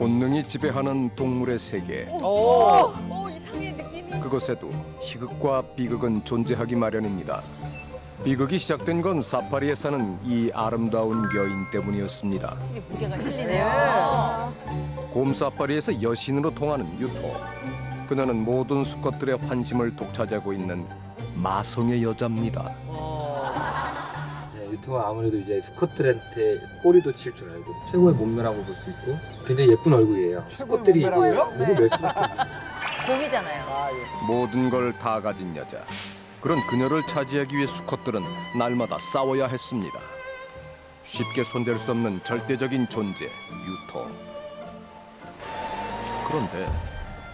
본능이 지배하는 동물의 세계. 이상해 느낌이. 그것에도 희극과 비극은 존재하기 마련입니다. 비극이 시작된 건 사파리에 사는 이 아름다운 여인 때문이었습니다. 확실히 무게가 실리네요. 곰 사파리에서 여신으로 통하는 유토. 그녀는 모든 수컷들의 환심을 독차지하고 있는 마성의 여자입니다. 유토가 아무래도 이제 수컷들한테 꼬리도 칠 줄 알고 최고의 몸매라고 볼 수 있고 굉장히 예쁜 얼굴이에요. 수컷들이 이제 몸매라고요? 너무 멜 수밖에 없는. 곰이잖아요. 모든 걸 다 가진 여자. 그런 그녀를 차지하기 위해 수컷들은 날마다 싸워야 했습니다. 쉽게 손댈 수 없는 절대적인 존재, 유토. 그런데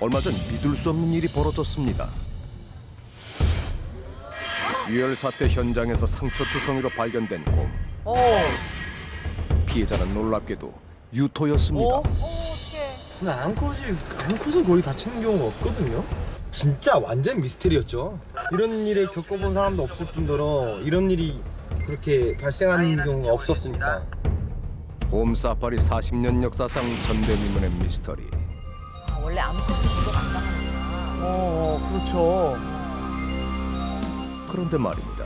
얼마 전 믿을 수 없는 일이 벌어졌습니다. 유혈 사태 현장에서 상처투성이로 발견된 곰. 피해자는 놀랍게도 유토였습니다. 근데 암컷은 거의 다치는 경우가 없거든요. 진짜 완전 미스테리였죠. 이런 일을 겪어본 사람도 없을 뿐더러 이런 일이 그렇게 발생하는 경우가 없었으니까. 곰 사파리 40년 역사상 전대미문의 미스터리. 원래 암컷은 이거 안 당하는구나. 그렇죠. 그런데 말입니다.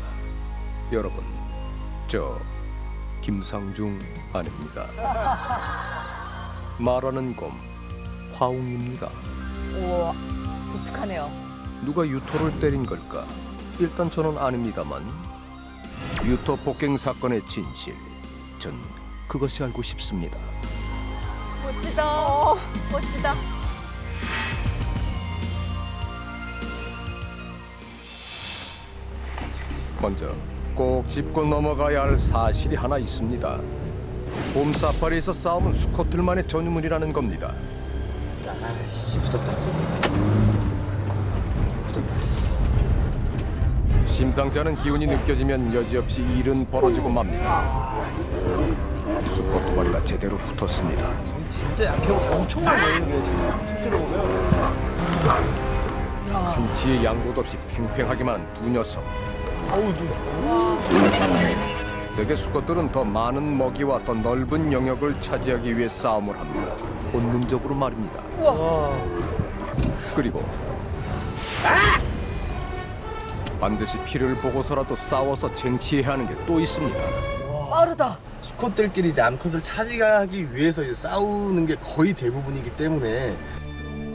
여러분, 저 김상중 아닙니다. 말하는 곰, 화웅입니다. 우와, 독특하네요. 누가 유토를 때린 걸까? 일단 저는 아닙니다만 유토 폭행 사건의 진실, 전 그것이 알고 싶습니다. 멋지다. 멋지다. 먼저 꼭 짚고 넘어가야 할 사실이 하나 있습니다. 곰 사파리에서 싸움은 수컷들만의 전유물이라는 겁니다. 심상치 않은 기운이 느껴지면 여지없이 일은 벌어지고 맙니다. 수컷 두 마리가 제대로 붙었습니다. 진짜 약해요. 엄청난 거예요, 지금. 실제로 보면. 한치의 양보도 없이 팽팽하기만 한 두 녀석. 대개 수컷들은 더 많은 먹이와 더 넓은 영역을 차지하기 위해 싸움을 합니다. 본능적으로 말입니다. 그리고 반드시 피를 보고서라도 싸워서 쟁취해야 하는 게 또 있습니다. 빠르다. 수컷들끼리 이제 암컷을 차지하기 위해서 이제 싸우는 게 거의 대부분이기 때문에.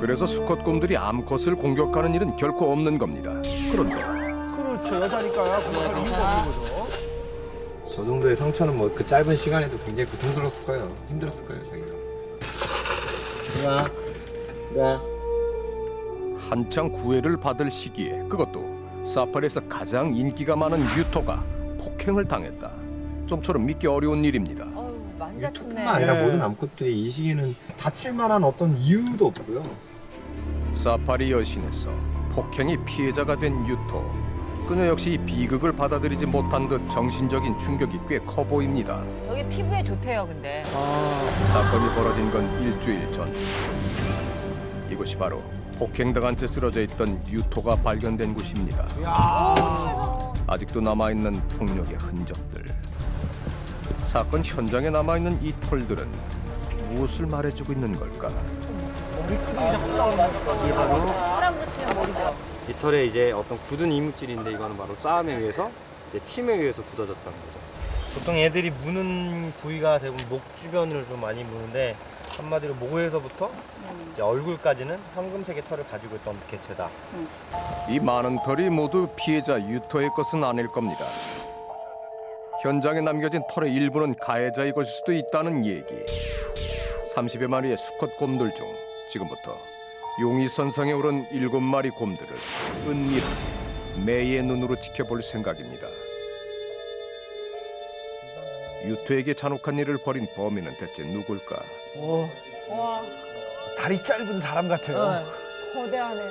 그래서 수컷곰들이 암컷을 공격하는 일은 결코 없는 겁니다. 그런데 그렇죠. 여자니까 공격할 이유가 없는 거죠. 저 정도의 상처는 뭐 그 짧은 시간에도 굉장히 고통스러웠을 거예요. 힘들었을 거예요, 자기가. 야. 한창 구애를 받을 시기에 그것도 사파리에서 가장 인기가 많은 유토가 폭행을 당했다. 좀처럼 믿기 어려운 일입니다. 많이 유토뿐만 다쳤네. 아니라 모든 암컷들이 이 시기에는 다칠 만한 어떤 이유도 없고요. 사파리 여신에서 폭행이 피해자가 된 유토. 그녀 역시 이 비극을 받아들이지 못한 듯 정신적인 충격이 꽤 커 보입니다. 저게 피부에 좋대요, 근데. 사건이 벌어진 건 일주일 전. 이곳이 바로 폭행당한 채 쓰러져 있던 유토가 발견된 곳입니다. 아직도 남아있는 폭력의 흔적들. 사건 현장에 남아있는 이 털들은 무엇을 말해주고 있는 걸까? 머리끈이 자꾸 싸우는 이게 바로 사람으로 치면 머리죠. 이 털에 이제 어떤 굳은 이물질인데 이거는 바로 싸움에 의해서 이제 침에 의해서 굳어졌다는 거죠. 보통 애들이 무는 부위가 대부분 목 주변을 좀 많이 무는데 한마디로 목에서부터 이제 얼굴까지는 황금색의 털을 가지고 있던 개체다. 이 많은 털이 모두 피해자 유토의 것은 아닐 겁니다. 현장에 남겨진 털의 일부는 가해자의 것일 수도 있다는 얘기. 30여 마리의 수컷 곰들 중 지금부터 용의선상에 오른 7마리 곰들을 은밀하게 매의 눈으로 지켜볼 생각입니다. 유토에게 잔혹한 일을 벌인 범인은 대체 누굴까? 와, 다리 짧은 사람 같아요. 거대하네요.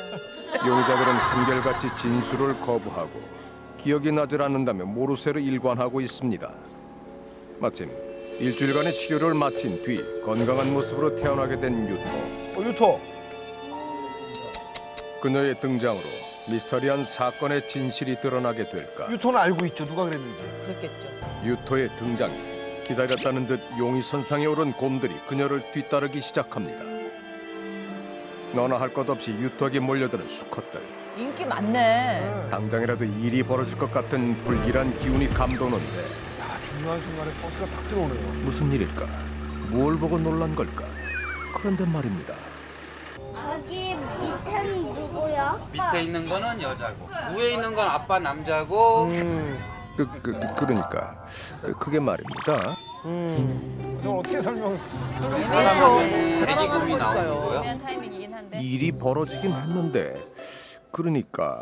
용의자들은 한결같이 진술을 거부하고 기억이 나질 않는다며 모르쇠로 일관하고 있습니다. 마침 일주일간의 치료를 마친 뒤 건강한 모습으로 태어나게 된 유토. 유토. 그녀의 등장으로 미스터리한 사건의 진실이 드러나게 될까? 유토는 알고 있죠. 누가 그랬는지. 그렇겠죠. 유토의 등장이 기다렸다는 듯 용이 선상에 오른 곰들이 그녀를 뒤따르기 시작합니다. 너나 할 것 없이 유토하게 몰려드는 수컷들. 인기 많네. 당장이라도 일이 벌어질 것 같은 불길한 기운이 감도는데 야, 중요한 순간에 버스가 딱 들어오네요. 무슨 일일까? 뭘 보고 놀란 걸까? 그런데 말입니다. 저기 밑에는 누구야? 밑에 있는 거는 여자고 위에 있는 건 아빠 남자고 그러니까 그게 말입니다. 형 어떻게 설명? 사람하면은 애기곰이 나오는 거고요. 애매한 타이밍이긴 한데. 일이 벌어지긴 했는데 그러니까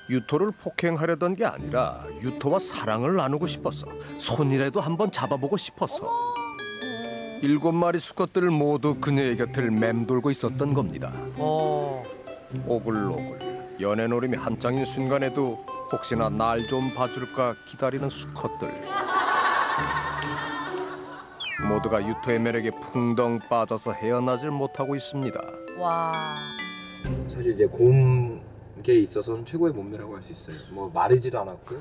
유토를 폭행하려던 게 아니라 유토와 사랑을 나누고 싶었어. 손이라도 한번 잡아보고 싶었어. 7마리 수컷들을 모두 그녀의 곁을 맴돌고 있었던 겁니다. 오글오글 연애노림이 한창인 순간에도 혹시나 날 좀 봐줄까 기다리는 수컷들. 모두가 유토의 매력에 풍덩 빠져서 헤어나질 못하고 있습니다. 와. 사실 이제 곰에 있어서는 최고의 몸매라고 할 수 있어요. 뭐 마르지도 않았고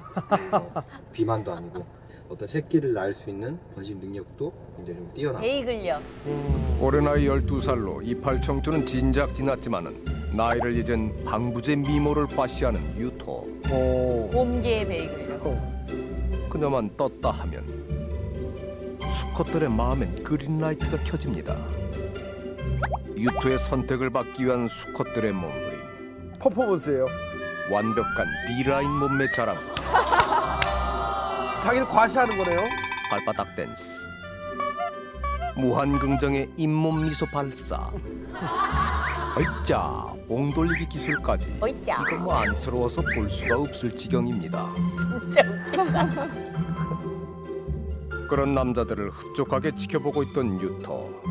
뭐 비만도 아니고 어떤 새끼를 낳을 수 있는 번식 능력도 굉장히 좀 뛰어나고. 베이글력. 올해 나이 12살로 이팔 청춘은 진작 지났지만은 나이를 잊은 방부제 미모를 과시하는 유토. 곰개 베이글력. 그녀만 떴다 하면 수컷들의 마음엔 그린라이트가 켜집니다. 유토의 선택을 받기 위한 수컷들의 몸부림. 퍼포먼스예요. 완벽한 D라인 몸매 자랑. 자기는 과시하는 거네요. 발바닥 댄스. 무한 긍정의 잇몸 미소 발사. 어이짜 뽕돌리기 기술까지. 어이짜. 이거 뭐 안쓰러워서 볼 수가 없을 지경입니다. 진짜 웃긴다. 그런 남자들을 흡족하게 지켜보고 있던 유토.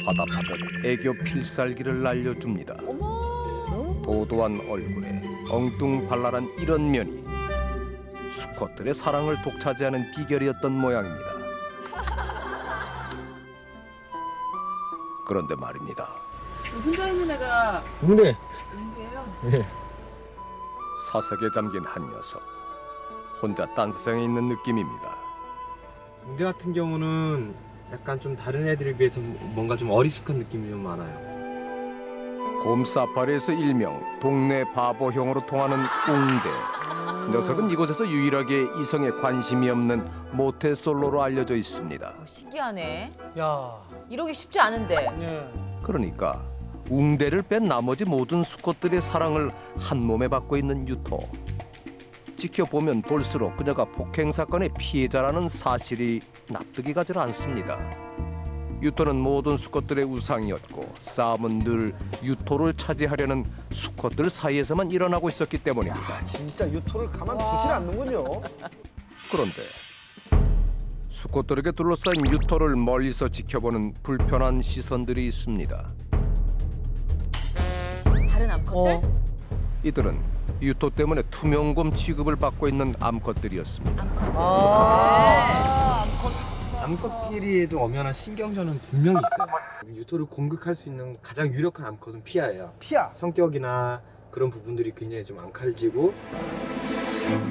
화답하듯 애교 필살기를 날려줍니다. 어머. 도도한 얼굴에 엉뚱발랄한 이런 면이 수컷들의 사랑을 독차지하는 비결이었던 모양입니다. 그런데 말입니다. 혼자 있는 애가 근데 있는데요. 사색에 잠긴 한 녀석. 혼자 딴 세상에 있는 느낌입니다. 웅대 같은 경우는 약간 좀 다른 애들에 비해서 뭔가 좀 어리숙한 느낌이 좀 많아요. 곰 사파리에서 일명 동네 바보형으로 통하는 웅대. 녀석은 이곳에서 유일하게 이성에 관심이 없는 모태솔로로 알려져 있습니다. 신기하네. 야. 이러기 쉽지 않은데. 네. 그러니까 웅대를 뺀 나머지 모든 수컷들의 사랑을 한 몸에 받고 있는 유토. 지켜보면 볼수록 그녀가 폭행 사건의 피해자라는 사실이 납득이 가지 않습니다. 유토는 모든 수컷들의 우상이었고 싸움은 늘 유토를 차지하려는 수컷들 사이에서만 일어나고 있었기 때문입니다. 진짜 유토를 가만두질 않는군요. 그런데 수컷들에게 둘러싸인 유토를 멀리서 지켜보는 불편한 시선들이 있습니다. 다른 암컷들? 이들은 유토 때문에 투명곰 취급을 받고 있는 암컷들이었습니다. 암컷끼리에도 엄연한 신경전은 분명히 있어요. 유토를 공격할 수 있는 가장 유력한 암컷은 피아예요. 피야. 성격이나 그런 부분들이 굉장히 좀 앙칼지고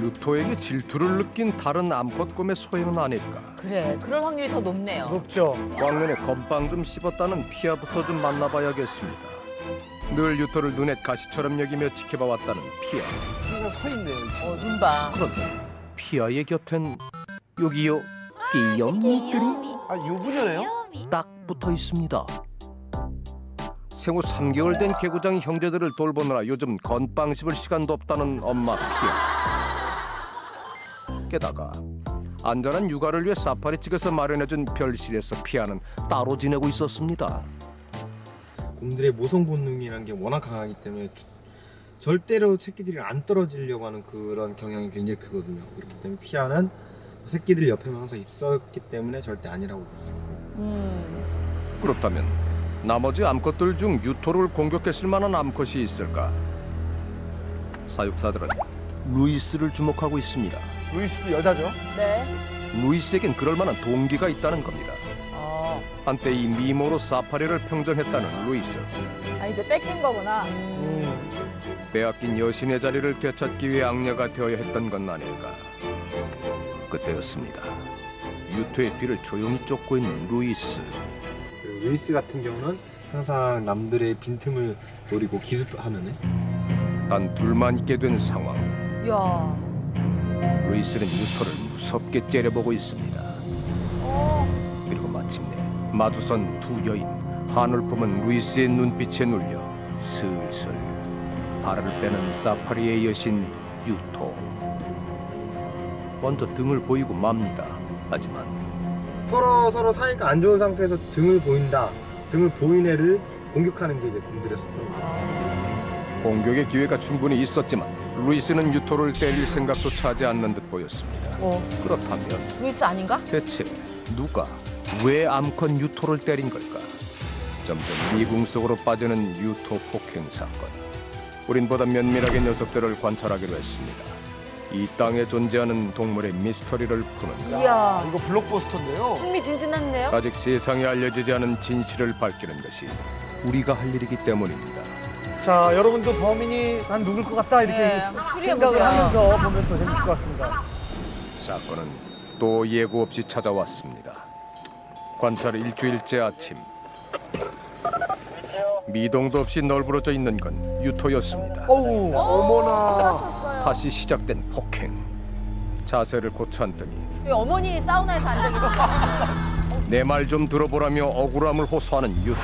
유토에게 질투를 느낀 다른 암컷곰의 소행은 아닐까. 그래. 그럴 확률이 더 높네요. 높죠. 왕년에 건빵 좀 씹었다는 피아부터 좀 만나봐야겠습니다. 늘 유토를 눈엣 가시처럼 여기며 지켜봐왔다는 피아. 그냥 서 있네요. 지금. 눈 봐. 그런데 피아의 곁엔 여기요 귀염이들이 아, 유부녀네요? 딱 붙어 있습니다. 생후 3개월 된 개구장이 형제들을 돌보느라 요즘 건빵 씹을 시간도 없다는 엄마 피아. 게다가 안전한 육아를 위해 사파리 측에서 마련해준 별실에서 피아는 따로 지내고 있었습니다. 곰들의 모성 본능이라는 게 워낙 강하기 때문에 절대로 새끼들이 안 떨어지려고 하는 그런 경향이 굉장히 크거든요. 그렇기 때문에 피아는 새끼들 옆에만 항상 있었기 때문에 절대 아니라고 볼 수 있고. 그렇다면 나머지 암컷들 중 유토를 공격했을 만한 암컷이 있을까? 사육사들은 루이스를 주목하고 있습니다. 루이스도 여자죠? 네. 루이스에겐 그럴 만한 동기가 있다는 겁니다. 어. 한때 이 미모로 사파리를 평정했다는 루이스. 아 이제 뺏긴 거구나. 빼앗긴 여신의 자리를 되찾기 위해 악녀가 되어야 했던 건 아닐까. 그때였습니다. 유토의 뒤를 조용히 쫓고 있는 루이스. 그리고 루이스 같은 경우는 항상 남들의 빈틈을 노리고 기습하는 애. 단 둘만 있게 된 상황. 야. 루이스는 유토를 무섭게 째려보고 있습니다. 그리고 마침내 마주선 두 여인. 한울품은 루이스의 눈빛에 눌려 슬슬 발을 빼는 사파리의 여신 유토. 먼저 등을 보이고 맙니다. 하지만 서로 사이가 안 좋은 상태에서 등을 보인다. 등을 보인 애를 공격하는 게 이제 곰들이었을 거예요. 공격의 기회가 충분히 있었지만 루이스는 유토를 때릴 생각조차 하지 않는 듯 보였습니다. 그렇다면 루이스 아닌가? 대체 누가 왜 암컷 유토를 때린 걸까? 점점 미궁 속으로 빠지는 유토 폭행 사건. 우린 보다 면밀하게 녀석들을 관찰하기로 했습니다. 이 땅에 존재하는 동물의 미스터리를 푸는 이야. 이거 블록버스터인데요. 흥미진진한데요? 아직 세상에 알려지지 않은 진실을 밝히는 것이 우리가 할 일이기 때문입니다. 자, 여러분도 범인이 난 누굴 것 같다 이렇게 네, 생각을 추리해보세요. 하면서 보면 더 재밌을 것 같습니다. 사건은 또 예고 없이 찾아왔습니다. 관찰 일주일째 아침, 미동도 없이 널브러져 있는 건 유토였습니다. 어우, 어머나. 쳤어요. 다시 시작된 폭행. 자세를 고쳤더니 왜 어머니 사우나에서 앉아 계신 거 같아요? 내 말 좀 들어보라며 억울함을 호소하는 유토.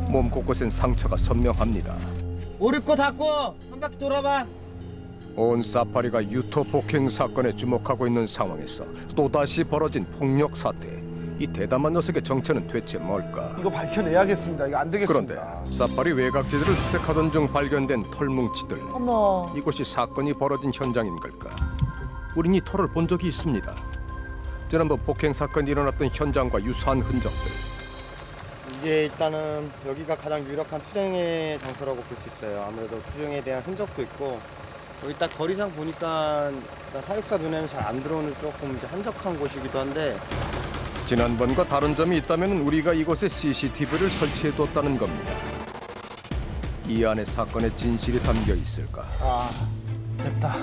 몸 곳곳엔 상처가 선명합니다. 오르코 닫고 한 바퀴 돌아봐. 온 사파리가 유토 폭행 사건에 주목하고 있는 상황에서 또다시 벌어진 폭력 사태. 이 대담한 녀석의 정체는 대체 뭘까? 이거 밝혀내야겠습니다. 이거 안 그런데 되겠습니다. 사파리 외곽지들을 수색하던 중 발견된 털뭉치들. 어머. 이곳이 사건이 벌어진 현장인 걸까? 우린 이 털을 본 적이 있습니다. 지난번 폭행 사건이 일어났던 현장과 유사한 흔적들. 이게 일단은 여기가 가장 유력한 투쟁의 장소라고 볼 수 있어요. 아무래도 투쟁에 대한 흔적도 있고 여기 딱 거리상 보니까 일단 사육사 눈에는 잘 안 들어오는 조금 이제 한적한 곳이기도 한데 지난번과 다른 점이 있다면 우리가 이곳에 CCTV를 설치해뒀다는 겁니다. 이 안에 사건의 진실이 담겨 있을까? 아, 됐다.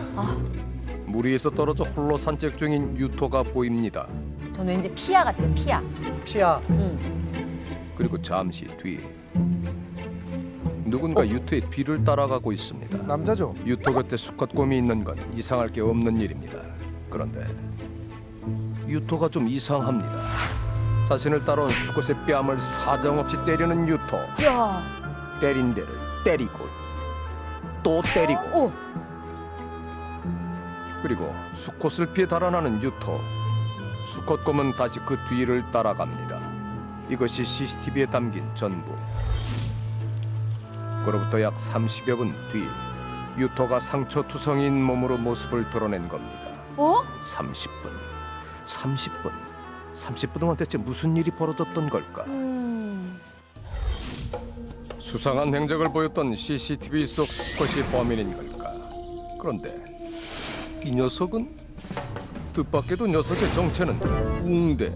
물 위에서 떨어져 홀로 산책 중인 유토가 보입니다. 전 왠지 피아 같아요, 피아. 피야. 그리고 잠시 뒤 누군가 유토의 뒤를 따라가고 있습니다. 남자죠? 유토 곁에 수컷 곰이 있는 건 이상할 게 없는 일입니다. 그런데 유토가 좀 이상합니다. 자신을 따라온 수컷의 뺨을 사정없이 때리는 유토. 야. 때린 데를 때리고 또 때리고 오. 그리고 수컷을 피해 달아나는 유토. 수컷 곰은 다시 그 뒤를 따라갑니다. 이것이 CCTV에 담긴 전부. 그로부터 약 30여 분 뒤 유토가 상처투성인 몸으로 모습을 드러낸 겁니다. 30분. 30분 동안 대체 무슨 일이 벌어졌던 걸까? 수상한 행적을 보였던 CCTV 속 수컷이 범인인 걸까? 그런데 이 녀석은 뜻밖에도 녀석의 정체는 웅대.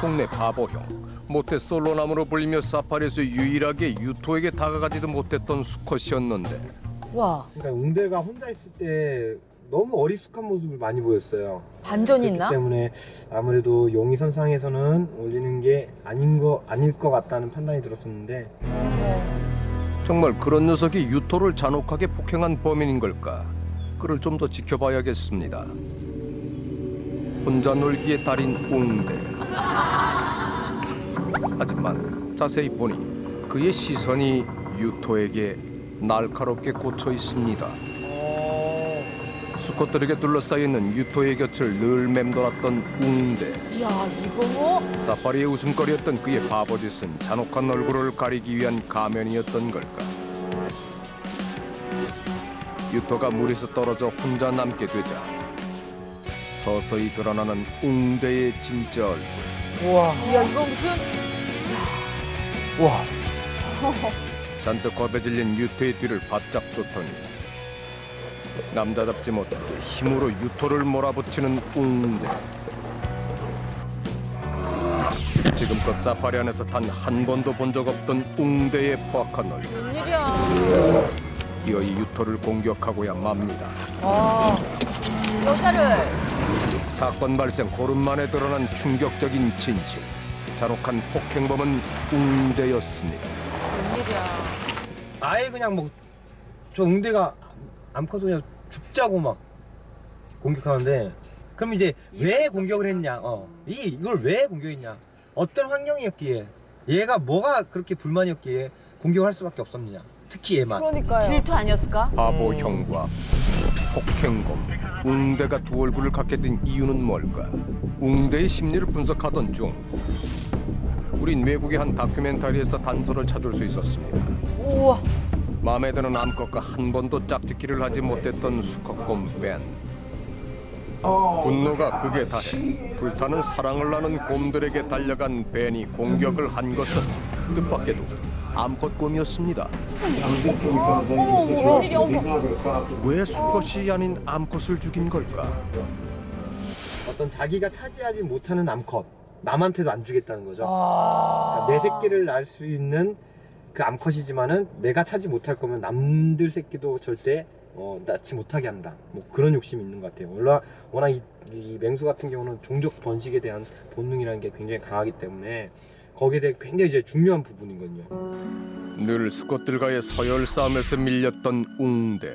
동네 바보형, 모태솔로남으로 불리며 사파리에서 유일하게 유토에게 다가가지도 못했던 수컷이었는데 와. 그러니까 웅대가 혼자 있을 때 너무 어리숙한 모습을 많이 보였어요. 반전이 그렇기 있나? 때문에 아무래도 용의선상에서는 올리는 게 아닐 것 같다는 판단이 들었었는데 정말 그런 녀석이 유토를 잔혹하게 폭행한 범인인 걸까? 그를 좀 더 지켜봐야겠습니다. 혼자 놀기의 달인 웅대. 하지만 자세히 보니 그의 시선이 유토에게 날카롭게 꽂혀 있습니다. 수컷들에게 둘러싸여 있는 유토의 곁을 늘 맴돌았던 웅대. 이야, 이거 뭐? 사파리의 웃음거리였던 그의 바보짓은 잔혹한 얼굴을 가리기 위한 가면이었던 걸까? 유토가 물에서 떨어져 혼자 남게 되자 서서히 드러나는 웅대의 진짜 얼굴. 우와. 이야, 이거 무슨? 우와. 잔뜩 겁에 질린 유토의 뒤를 바짝 쫓더니 남자답지 못하게 힘으로 유토를 몰아붙이는 웅대. 지금껏 사파리 안에서 단 한 번도 본 적 없던 웅대의 포악한 얼굴. 웬일이야. 기어이 유토를 공격하고야 맙니다. 여자를. 사건 발생 보름 만에 드러난 충격적인 진실. 잔혹한 폭행범은 웅대였습니다. 웬일이야. 아예 그냥 뭐 저 응대가 암컷 그냥 죽자고 막 공격하는데, 그럼 이제 왜 공격을 했냐? 이걸 왜 공격했냐? 어떤 환경이었기에, 얘가 뭐가 그렇게 불만이었기에 공격할 수밖에 없었느냐? 특히 얘만. 그러니까요. 질투 아니었을까? 바보 형과 폭행범, 웅대가 두 얼굴을 갖게 된 이유는 뭘까? 웅대의 심리를 분석하던 중 우린 외국의 한 다큐멘터리에서 단서를 찾을 수 있었습니다. 우와. 마음에 드는 암컷과 한 번도 짝짓기를 하지 못했던 수컷곰 벤. 분노가 극에 달해 불타는 사랑을 나눈 곰들에게 달려간 벤이 공격을 한 것은 뜻밖에도 암컷곰이었습니다. 웬일이야. 어머. 왜 수컷이 아닌 암컷을 죽인 걸까? 어떤 자기가 차지하지 못하는 암컷, 남한테도 안 주겠다는 거죠. 그러니까 내 새끼를 낳을 수 있는 그 암컷이지만은 내가 차지 못할 거면 남들 새끼도 절대 낳지 못하게 한다. 뭐 그런 욕심이 있는 것 같아요. 워낙 이 맹수 같은 경우는 종족 번식에 대한 본능이라는 게 굉장히 강하기 때문에 거기에 대해 굉장히 이제 중요한 부분이거든요. 늘 수컷들과의 서열 싸움에서 밀렸던 웅대.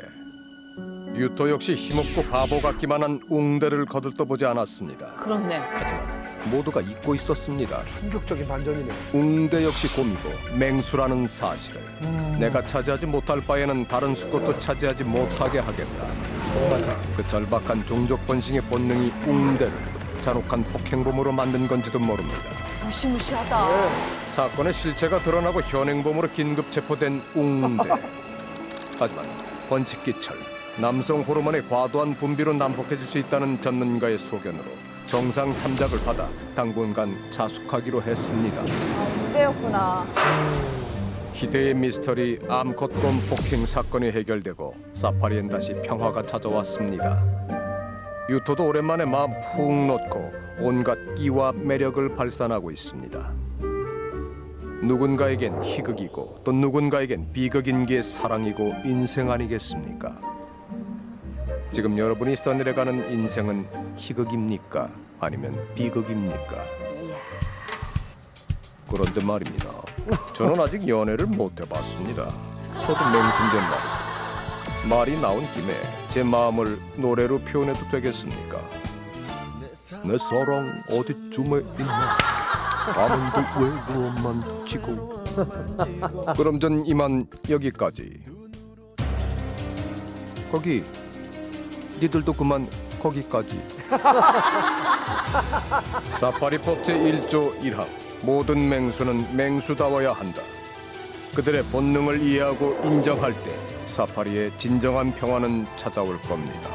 유토 역시 힘없고 바보 같기만 한 웅대를 거들떠보지 않았습니다. 그렇네. 하지만 모두가 잊고 있었습니다. 충격적인 반전이네. 웅대 역시 곰이고 맹수라는 사실을. 내가 차지하지 못할 바에는 다른 수컷도 차지하지 못하게 하겠다. 그 절박한 종족 번식의 본능이 웅대를 잔혹한 폭행범으로 만든 건지도 모릅니다. 무시무시하다. 사건의 실체가 드러나고 현행범으로 긴급 체포된 웅대. 하지만 번식기철 남성 호르몬의 과도한 분비로 난폭해질 수 있다는 전문가의 소견으로 정상 참작을 받아 당분간 자숙하기로 했습니다. 웅대였구나. 희대의 미스터리 암컷곰 폭행 사건이 해결되고 사파리엔 다시 평화가 찾아왔습니다. 유토도 오랜만에 마음 푹 놓고 온갖 끼와 매력을 발산하고 있습니다. 누군가에겐 희극이고 또 누군가에겐 비극인 게 사랑이고 인생 아니겠습니까? 지금 여러분이 써내려가는 인생은 희극입니까? 아니면 비극입니까? 그런데 말입니다. 저는 아직 연애를 못 해봤습니다. 저도 맹수인데 말이 나온 김에 제 마음을 노래로 표현해도 되겠습니까? 내 사랑 어디쯤에 있나? 아무도 왜 그것만 치고. 그럼 전 이만 여기까지. 거기 니들도 그만 거기까지. 사파리법 제1조 1항 모든 맹수는 맹수다워야 한다. 그들의 본능을 이해하고 인정할 때 사파리의 진정한 평화는 찾아올 겁니다.